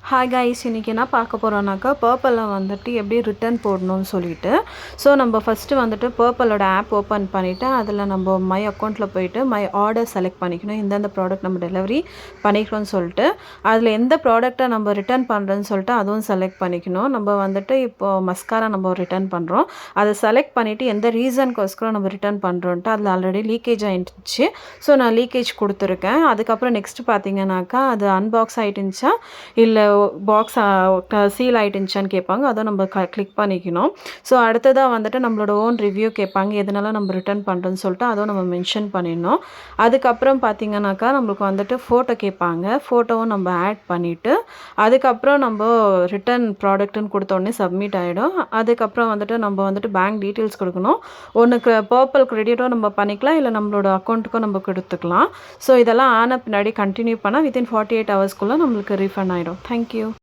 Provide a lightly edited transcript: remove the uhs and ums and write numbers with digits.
Hi guys, இன்றைக்கி என்ன பார்க்க போகிறோன்னாக்கா பர்பிளில் வந்துட்டு எப்படி ரிட்டர்ன் போடணும்னு சொல்லிட்டு. ஸோ நம்ம ஃபஸ்ட்டு வந்துட்டு பர்பிளோட ஆப் ஓப்பன் பண்ணிவிட்டு அதில் நம்ம மை அக்கௌண்ட்டில் போயிட்டு மை ஆர்டர் செலக்ட் பண்ணிக்கணும். இந்தந்த ப்ராடக்ட் நம்ம டெலிவரி பண்ணிக்கிறோன்னு சொல்லிட்டு அதில் எந்த ப்ராடக்டை நம்ம ரிட்டர்ன் பண்ணுறோன்னு சொல்லிட்டு அதுவும் செலக்ட் பண்ணிக்கணும். நம்ம வந்துட்டு இப்போது மஸ்காரா நம்ம ரிட்டர்ன் பண்ணுறோம். அதை செலக்ட் பண்ணிவிட்டு எந்த ரீசனுக்கோஸ்கரம் நம்ம ரிட்டர்ன் பண்ணுறோன்ட்டு அதில் ஆல்ரெடி லீக்கேஜ் ஆகிடுச்சு. ஸோ நான் லீக்கேஜ் கொடுத்துருக்கேன். அதுக்கப்புறம் நெக்ஸ்ட்டு பார்த்தீங்கன்னாக்கா அது அன்பாக்ஸ் ஆகிட்டுச்சா இல்லை பாக்ஸ் சீல் ஆகிட்டுச்சான்னு கேட்பாங்க. அதை நம்ம கிளிக் பண்ணிக்கணும். ஸோ அடுத்ததாக வந்துட்டு நம்மளோட ஓன் ரிவ்யூ கேட்பாங்க, எதனால நம்ம ரிட்டர்ன் பண்ணுறோன்னு சொல்லிட்டு அதுவும் நம்ம மென்ஷன் பண்ணிடணும். அதுக்கப்புறம் பார்த்திங்கனாக்கா நம்மளுக்கு வந்துட்டு ஃபோட்டோ கேட்பாங்க. ஃபோட்டோவும் நம்ம ஆட் பண்ணிவிட்டு அதுக்கப்புறம் நம்ம ரிட்டர்ன் ப்ராடக்ட்டுன்னு கொடுத்தோடனே சப்மிட் ஆகிடும். அதுக்கப்புறம் வந்துட்டு நம்ம வந்துட்டு பேங்க் டீட்டெயில்ஸ் கொடுக்கணும். ஒன்றுக்கு பர்பிள் கிரெடிட்டோ நம்ம பண்ணிக்கலாம், இல்லை நம்மளோட அக்கௌண்ட்டுக்கும் நம்ம கொடுத்துக்கலாம். ஸோ இதெல்லாம் ஆன பின்னாடி கண்டினியூ பண்ணால் வித்தின் 48 ஹவர்ஸ்க்குள்ளே நம்மளுக்கு ரீஃபண்ட் ஆகிடும். தேங்க்யூ.